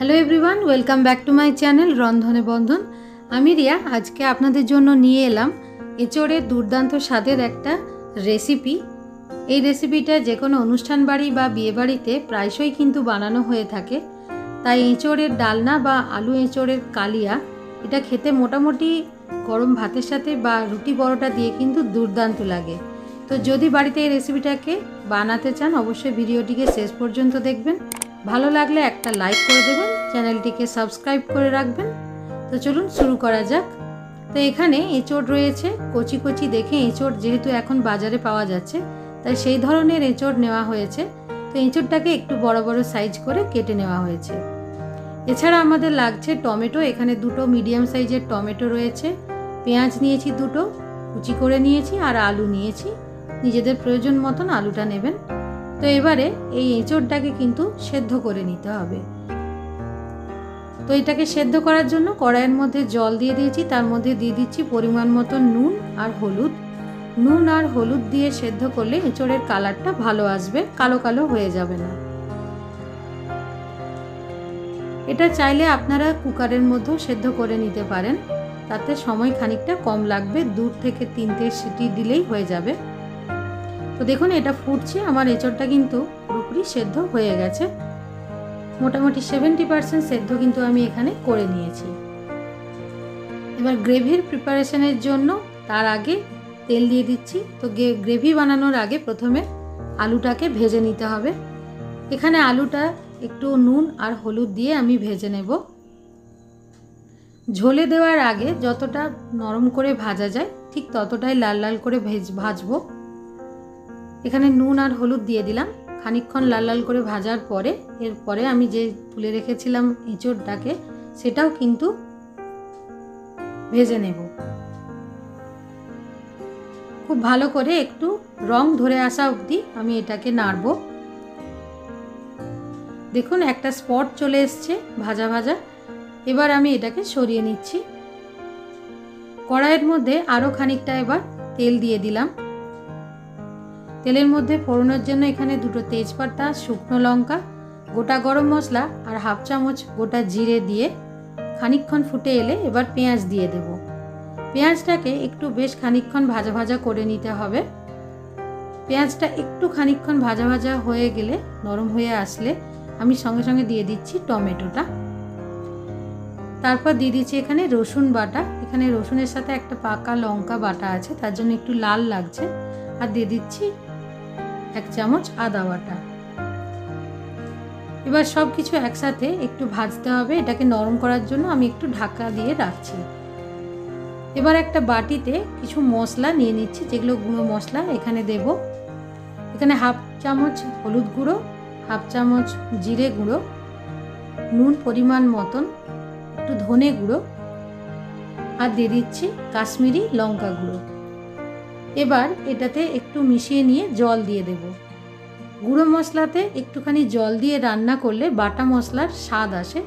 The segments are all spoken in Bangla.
Hello everyone, welcome back to my channel Rondhone Bondhon. আমি রিয়া। আজকে আপনাদের জন্য নিয়ে এলাম এঁচোড়ের দুর্দান্ত স্বাদের একটা রেসিপি। এই রেসিপিটা যে কোনো অনুষ্ঠান বাড়ি বা বিয়েবাড়িতে প্রায়শই কিন্তু বানানো হয়ে থাকে। তাই এঁচোড়ের ডালনা বা আলু এঁচোড়ের কালিয়া এটা খেতে মোটামুটি গরম ভাতের সাথে বা রুটি পরোটা দিয়ে কিন্তু দুর্দান্ত লাগে। তো যদি বাড়িতে এই রেসিপিটাকে বানাতে চান অবশ্যই ভিডিওটিকে শেষ পর্যন্ত দেখবেন। ভালো লাগলে একটা লাইক করে দেবেন, চ্যানেলটিকে সাবস্ক্রাইব করে রাখবেন। তো চলুন শুরু করা যাক। তো এখানে এঁচোড় রয়েছে কচি কচি দেখে, এঁচোড় যেহেতু এখন বাজারে পাওয়া যাচ্ছে তাই সেই ধরনের এঁচোড় নেওয়া হয়েছে। তো এঁচোড়টাকে একটু বড় বড় সাইজ করে কেটে নেওয়া হয়েছে। এছাড়া আমাদের লাগছে টমেটো। এখানে দুটো মিডিয়াম সাইজের টমেটো রয়েছে, পেঁয়াজ নিয়েছি দুটো কুচি করে নিয়েছি, আর আলু নিয়েছি। নিজেদের প্রয়োজন মতন আলুটা নেবেন। তো এবারে এই এঁচোড়টাকে কিন্তু সেদ্ধ করে নিতে হবে। তো এটাকে সেদ্ধ করার জন্য কড়াইয়ের মধ্যে জল দিয়ে দিয়েছি, তার মধ্যে দিয়ে দিচ্ছি পরিমাণ মতো নুন আর হলুদ। নুন আর হলুদ দিয়ে সেদ্ধ করলে এঁচোড়ের কালারটা ভালো আসবে, কালো কালো হয়ে যাবে না। এটা চাইলে আপনারা কুকারের মধ্যেও সেদ্ধ করে নিতে পারেন, তাতে সময় খানিকটা কম লাগবে, 2 থেকে 3টে সিটি দিলেই হয়ে যাবে। তো দেখুন এটা ফুটছে, আমার এঁচোড়টা কিন্তু পুরোপুরি সেদ্ধ হয়ে গেছে। মোটামুটি 70% সেদ্ধ কিন্তু আমি এখানে করে নিয়েছি। এবার গ্রেভির প্রিপারেশনের জন্য তার আগে তেল দিয়ে দিচ্ছি। তো গ্রেভি বানানোর আগে প্রথমে আলুটাকে ভেজে নিতে হবে। এখানে আলুটা একটু নুন আর হলুদ দিয়ে আমি ভেজে নেব। ঝোলে দেওয়ার আগে যতটা নরম করে ভাজা যায় ঠিক ততটাই লাল লাল করে ভাজবো। এখানে নুন আর হলুদ দিয়ে দিলাম। খানিকক্ষণ লাল লাল করে ভাজার পরে এরপরে আমি যে তুলে রেখেছিলাম এঁচোড়টাকে সেটাও কিন্তু ভেজে নেব। খুব ভালো করে একটু রং ধরে আসা অবধি আমি এটাকে নাড়ব। দেখুন একটা স্পট চলে এসছে ভাজা ভাজা। এবার আমি এটাকে সরিয়ে নিচ্ছি। কড়াইয়ের মধ্যে আরও খানিকটা এবার তেল দিয়ে দিলাম। তেলের মধ্যে ফোড়নের জন্য এখানে 2টো তেজপাতা, শুকনো লঙ্কা, গোটা গরম মশলা আর 1/2 চামচ গোটা জিরে দিয়ে খানিকক্ষণ ফুটে এলে এবার পেঁয়াজ দিয়ে দেব। পেঁয়াজটাকে একটু বেশ খানিকক্ষণ ভাজা ভাজা করে নিতে হবে। পেঁয়াজটা একটু খানিকক্ষণ ভাজা ভাজা হয়ে গেলে, নরম হয়ে আসলে আমি সঙ্গে সঙ্গে দিয়ে দিচ্ছি টমেটোটা। তারপর দিয়ে দিচ্ছি এখানে রসুন বাটা। এখানে রসুনের সাথে একটা পাকা লঙ্কা বাটা আছে, তার জন্য একটু লাল লাগছে। আর দিয়ে দিচ্ছি 1 চামচ আদা বাটা। এবার সব কিছু একসাথে একটু ভাজতে হবে। এটাকে নরম করার জন্য আমি একটু ঢাকা দিয়ে রাখছি। এবার একটা বাটিতে কিছু মশলা নিয়ে নিচ্ছি, যেগুলো গুঁড়ো মশলা এখানে দেব। এখানে 1/2 চামচ হলুদ গুঁড়ো, 1/2 চামচ জিরে গুঁড়ো, নুন পরিমাণ মতন, একটু ধনে গুঁড়ো, আর দিয়ে দিচ্ছি কাশ্মীরি লঙ্কা গুঁড়ো। এবার এটাতে একটু মিশিয়ে নিয়ে জল দিয়ে দেব। গুঁড়ো মশলাতে একটুখানি জল দিয়ে রান্না করলে বাটা মশলার স্বাদ আসে,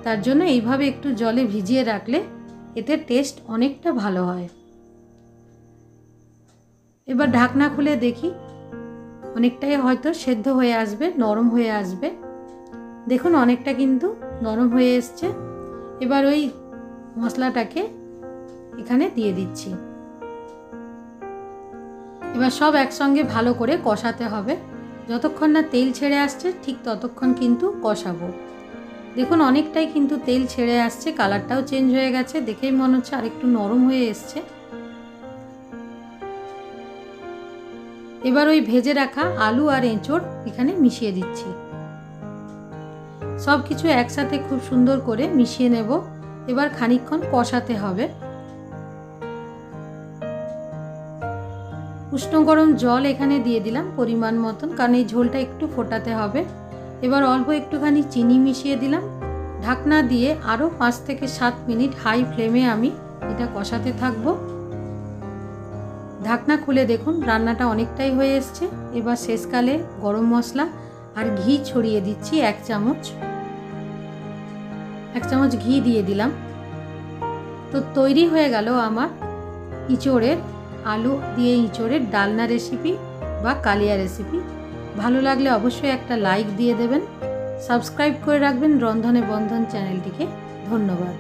তার জন্য এইভাবে একটু জলে ভিজিয়ে রাখলে এতে টেস্ট অনেকটা ভালো হয়। এবার ঢাকনা খুলে দেখি, অনেকটাই হয়তো সেদ্ধ হয়ে আসবে, নরম হয়ে আসবে। দেখুন অনেকটা কিন্তু নরম হয়ে এসছে। এবার ওই মশলাটাকে এখানে দিয়ে দিচ্ছি। এবার সব একসঙ্গে ভালো করে কষাতে হবে। যতক্ষণ না তেল ছেড়ে আসছে ঠিক ততক্ষণ কিন্তু কষাবো। দেখুন অনেকটাই কিন্তু তেল ছেড়ে আসছে, কালারটাও চেঞ্জ হয়ে গেছে, দেখেই মনে হচ্ছে আরেকটু নরম হয়ে এসছে। এবার ওই ভেজে রাখা আলু আর এঁচোড় এখানে মিশিয়ে দিচ্ছি। সব কিছু একসাথে খুব সুন্দর করে মিশিয়ে নেব। এবার খানিকক্ষণ কষাতে হবে। উষ্ণ গরম জল এখানে দিয়ে দিলাম পরিমাণ মতন, কারণ এই ঝোলটা একটু ফোটাতে হবে। এবার অল্প একটুখানি চিনি মিশিয়ে দিলাম। ঢাকনা দিয়ে আরও 5 থেকে 7 মিনিট হাই ফ্লেমে আমি এটা কষাতে থাকবো। ঢাকনা খুলে দেখুন রান্নাটা অনেকটাই হয়ে এসছে। এবার শেষকালে গরম মশলা আর ঘি ছড়িয়ে দিচ্ছি 1 চামচ। 1 চামচ ঘি দিয়ে দিলাম। তো তৈরি হয়ে গেল আমার ইঁচড়ের আলু দিয়ে ইঁচড়ের ডালনা রেসিপি বা কালিয়া রেসিপি। ভালো লাগলে অবশ্যই একটা লাইক দিয়ে দেবেন। সাবস্ক্রাইব করে রাখবেন রন্ধনে বন্ধন চ্যানেলটিকে। ধন্যবাদ।